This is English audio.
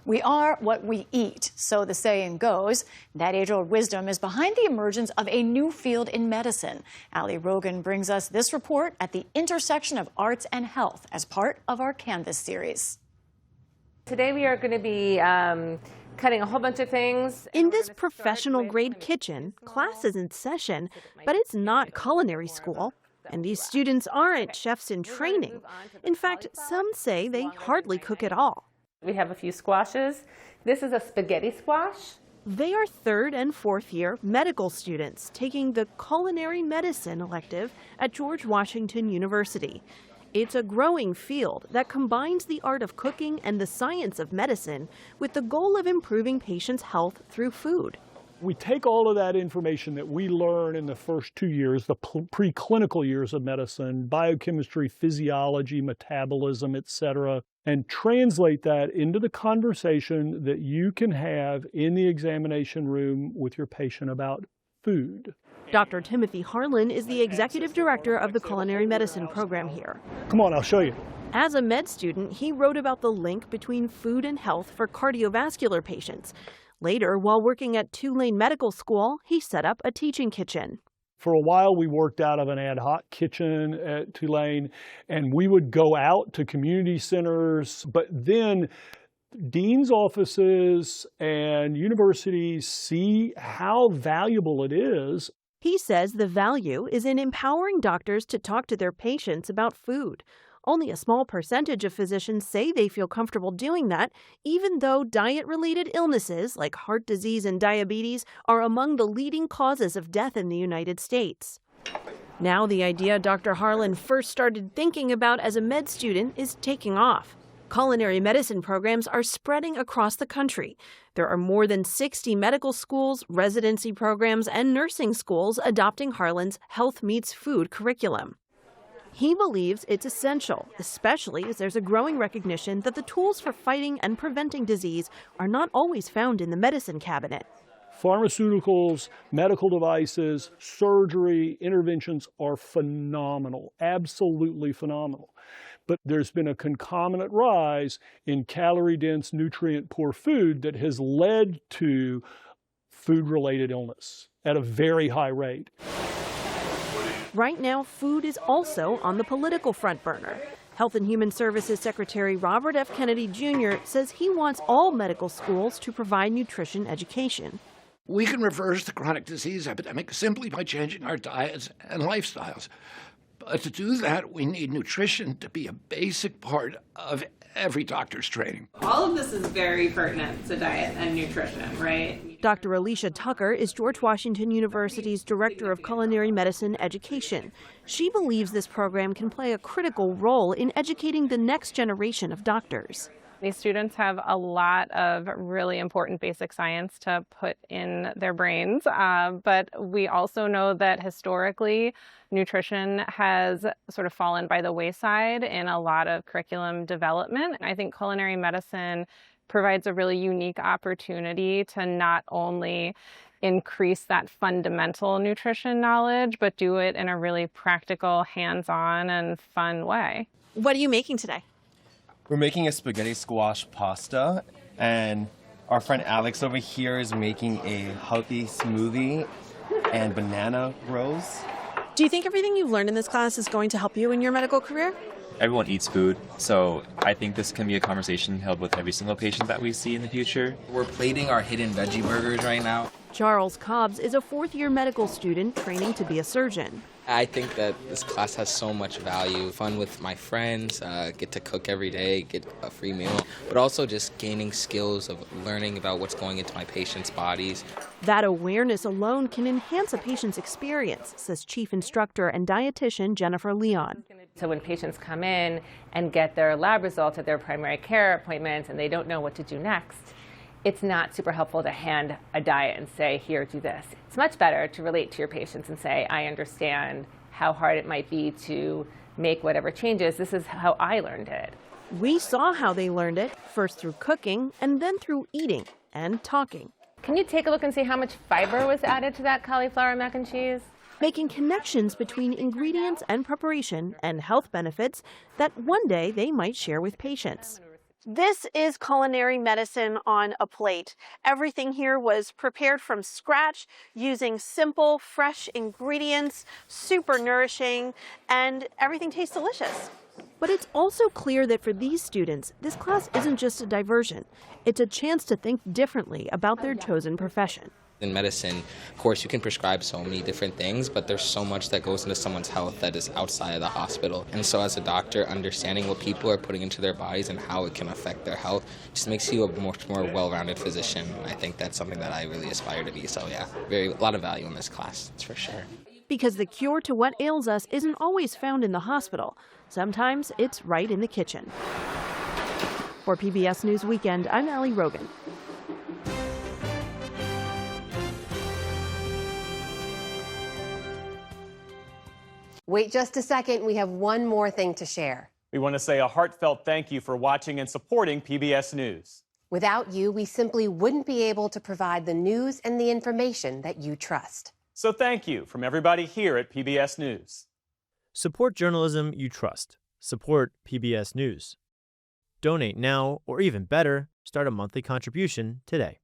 We are what we eat, so the saying goes. That age-old wisdom is behind the emergence of a new field in medicine. Ali Rogan brings us this report at the intersection of arts and health as part of our Canvas series. Today we are going to be cutting a whole bunch of things. In this professional-grade kitchen, class is in session, but it's not culinary school. And these students aren't chefs in training. In fact, some say they hardly cook at all. We have a few squashes. This is a spaghetti squash. They are third and fourth year medical students taking the culinary medicine elective at George Washington University. It's a growing field that combines the art of cooking and the science of medicine with the goal of improving patients' health through food. We take all of that information that we learn in the first 2 years, the preclinical years of medicine, biochemistry, physiology, metabolism, etc., and translate that into the conversation that you can have in the examination room with your patient about food. Dr. Timothy Harlan is the executive director of the culinary medicine program here. Come on, I'll show you. As a med student, he wrote about the link between food and health for cardiovascular patients. Later, while working at Tulane Medical School, he set up a teaching kitchen. For a while, we worked out of an ad hoc kitchen at Tulane, and we would go out to community centers, but then dean's offices and universities see how valuable it is. He says the value is in empowering doctors to talk to their patients about food. Only a small percentage of physicians say they feel comfortable doing that, even though diet-related illnesses like heart disease and diabetes are among the leading causes of death in the United States. Now the idea Dr. Harlan first started thinking about as a med student is taking off. Culinary medicine programs are spreading across the country. There are more than 60 medical schools, residency programs, and nursing schools adopting Harlan's Health Meets Food curriculum. He believes it's essential, especially as there's a growing recognition that the tools for fighting and preventing disease are not always found in the medicine cabinet. Pharmaceuticals, medical devices, surgery, interventions are phenomenal, absolutely phenomenal. But there's been a concomitant rise in calorie-dense, nutrient-poor food that has led to food-related illness at a very high rate. Right now, food is also on the political front burner. Health and Human Services Secretary Robert F. Kennedy Jr. says he wants all medical schools to provide nutrition education. We can reverse the chronic disease epidemic simply by changing our diets and lifestyles. But to do that, we need nutrition to be a basic part of every doctor's training. All of this is very pertinent to diet and nutrition, right? Dr. Alicia Tucker is George Washington University's Director of Culinary Medicine Education. She believes this program can play a critical role in educating the next generation of doctors. These students have a lot of really important basic science to put in their brains, but we also know that historically nutrition has sort of fallen by the wayside in a lot of curriculum development. I think culinary medicine provides a really unique opportunity to not only increase that fundamental nutrition knowledge, but do it in a really practical, hands-on, and fun way. What are you making today? We're making a spaghetti squash pasta, and our friend Alex over here is making a healthy smoothie and banana rolls. Do you think everything you've learned in this class is going to help you in your medical career? Everyone eats food, so I think this can be a conversation held with every single patient that we see in the future. We're plating our hidden veggie burgers right now. Charles Cobbs is a fourth-year medical student training to be a surgeon. I think that this class has so much value. Fun with my friends, get to cook every day, get a free meal, but also just gaining skills of learning about what's going into my patients' bodies. That awareness alone can enhance a patient's experience, says Chief Instructor and Dietitian Jennifer Leon. So when patients come in and get their lab results at their primary care appointments and they don't know what to do next, it's not super helpful to hand a diet and say, here, do this. It's much better to relate to your patients and say, I understand how hard it might be to make whatever changes. This is how I learned it. We saw how they learned it, first through cooking and then through eating and talking. Can you take a look and see how much fiber was added to that cauliflower mac and cheese? Making connections between ingredients and preparation and health benefits that one day they might share with patients. This is culinary medicine on a plate. Everything here was prepared from scratch using simple, fresh ingredients, super nourishing, and everything tastes delicious. But it's also clear that for these students, this class isn't just a diversion. It's a chance to think differently about their chosen profession. In medicine, of course, you can prescribe so many different things, but there's so much that goes into someone's health that is outside of the hospital. And so as a doctor, understanding what people are putting into their bodies and how it can affect their health just makes you a much more well-rounded physician. I think that's something that I really aspire to be. So yeah, a lot of value in this class, that's for sure. Because the cure to what ails us isn't always found in the hospital. Sometimes it's right in the kitchen. For PBS News Weekend, I'm Allie Rogan. Wait just a second, we have one more thing to share. We want to say a heartfelt thank you for watching and supporting PBS News. Without you, we simply wouldn't be able to provide the news and the information that you trust. So thank you from everybody here at PBS News. Support journalism you trust. Support PBS News. Donate now, or even better, start a monthly contribution today.